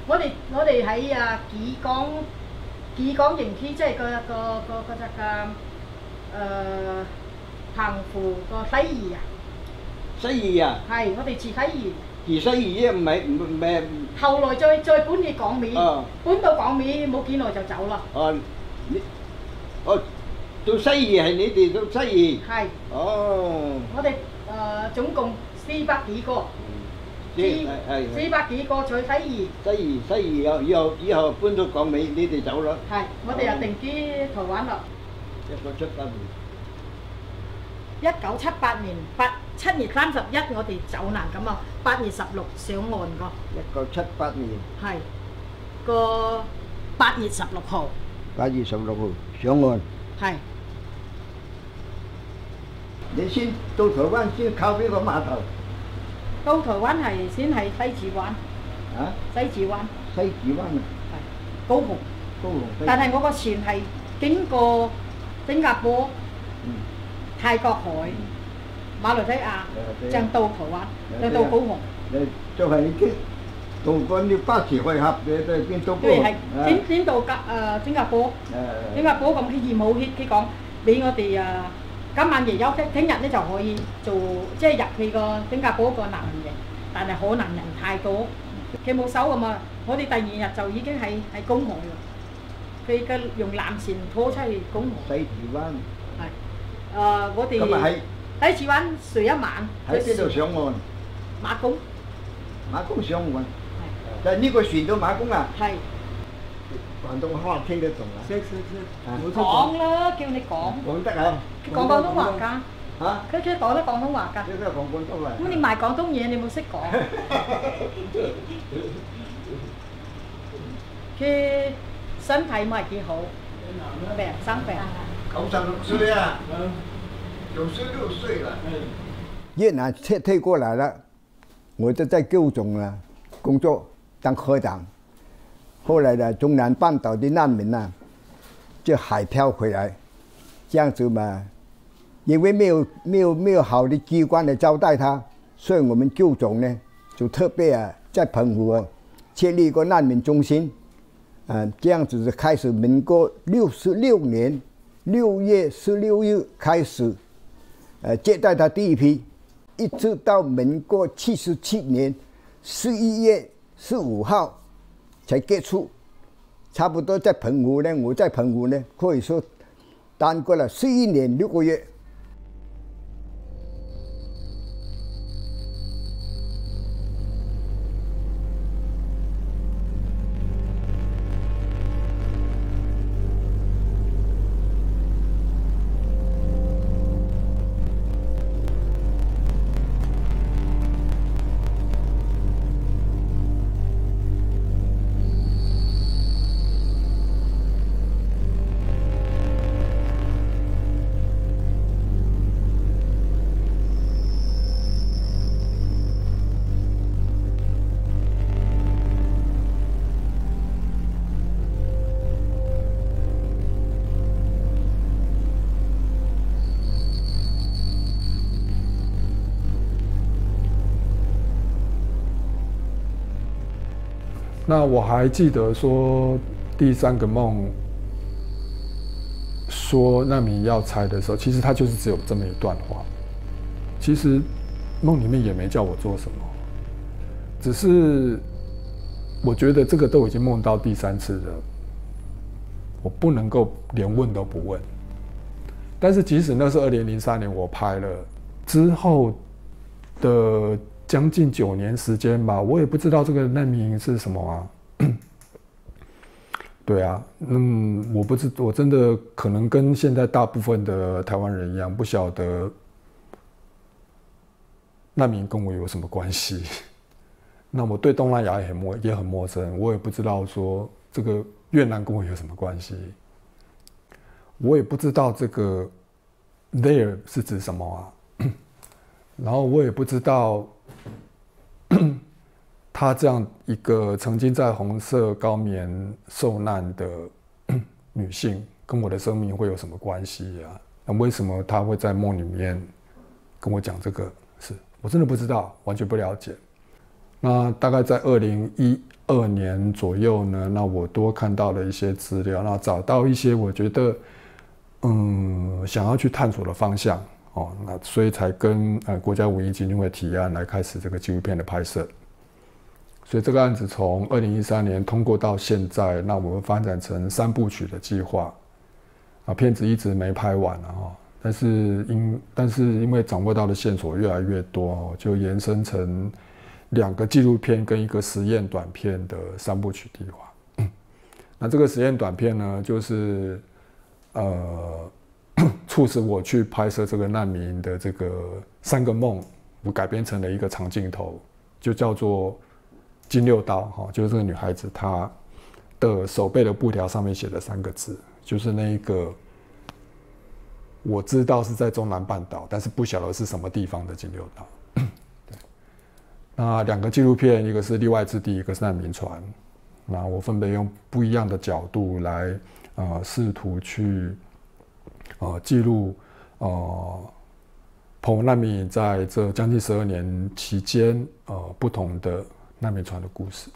我哋喺莒光營區，即係嗰隻澎湖個西義啊。西義啊？係，我哋住西義。住西義啫，唔係。後來再搬去港尾，搬到港尾冇幾耐就走啦。到西義係你哋到西義。係。哦。我哋總共400幾個。400幾個在西義。西義以後搬到港尾，你哋走啦。係，我哋又定居台灣啦。1978年7月31，我哋走難咁啊，8月16上岸個。1978年。係。個8月16號。8月16號上岸。係。你先到台灣先靠邊個碼頭？到台灣係先係西子灣。啊？西子灣。西子灣啊？係。高雄。高雄。但係我個船係經過新加坡、泰國海、馬來西亞，正到台灣，正到高雄。就係你渡過啲巴士開合嘅都係邊到高雄？對，係先到新加坡。新加坡咁佢義務佢講俾我哋今晚夜休息，聽日咧就可以做即係入去個新加坡個難民營，但係可能人太多，佢冇收咁啊！我哋第2日就已經喺公海啦。佢嘅用纜船拖出去公海。西子灣。係。我哋西子灣睡一晚。喺邊度上岸？馬公。馬公上岸。係。就係呢個船到馬公啊？係。廣東話聽得懂啊？識。講啦，叫你講。講得啊？佢講廣東話㗎。嚇？佢講得廣東話㗎。佢都係講廣東話。咁你賣廣東嘢，你冇識講。佢身體唔係幾好，病生病。96歲啊！96歲了。越南撤退過來了，我就在高雄啊工作當科長。後來呢，中南半島的難民啊，就海漂回來，這樣子嘛，因為沒有好的機關來招待他，所以我們高雄呢就特別在澎湖設立一個難民中心，這樣子就開始民國66年6月16日開始，接待他第一批，一直到民國77年11月15號。才結束，差不多在澎湖呢，我在澎湖呢，可以說當過了11年6個月。那我还记得说第3个梦说难民要拆的时候，其实他就是只有这么一段话。其实梦里面也没叫我做什么，只是我觉得这个都已经梦到第3次了，我不能够连问都不问。但是即使那是2003年我拍了之后的将近9年时间吧，我也不知道这个难民营是什么啊。对啊，我真的可能跟现在大部分的台湾人一样，不晓得难民跟我有什么关系。那我对东南亚也很陌生，我也不知道说这个越南跟我有什么关系，我也不知道这个 there 是指什么啊。然后我也不知道她这样一个曾经在红色高棉受难的女性跟我的生命会有什么关系啊？那为什么她会在梦里面跟我讲这个事？我真的不知道，完全不了解。那大概在2012年左右呢，那我多看到了一些资料，那找到一些我觉得想要去探索的方向哦，那所以才跟国家文艺基金会提案来开始这个纪录片的拍摄。所以这个案子从2013年通过到现在，那我们发展成3部曲的计划啊，片子一直没拍完啊，但是因为掌握到的线索越来越多，就延伸成2个纪录片跟1个实验短片的3部曲计划。那这个实验短片呢，就是促使我去拍摄这个难民的这个3个梦，我改编成了一个长镜头，就叫做金6刀哈，就是这个女孩子她的手背的布条上面写的3个字，就是那一个我知道是在中南半岛，但是不晓得是什么地方的金6刀。对，那2个纪录片，一个是《例外之地》，一个是《难民船》。那我分别用不一样的角度来试图去记录澎湖难民在这将近12年期间不同的难民船的故事。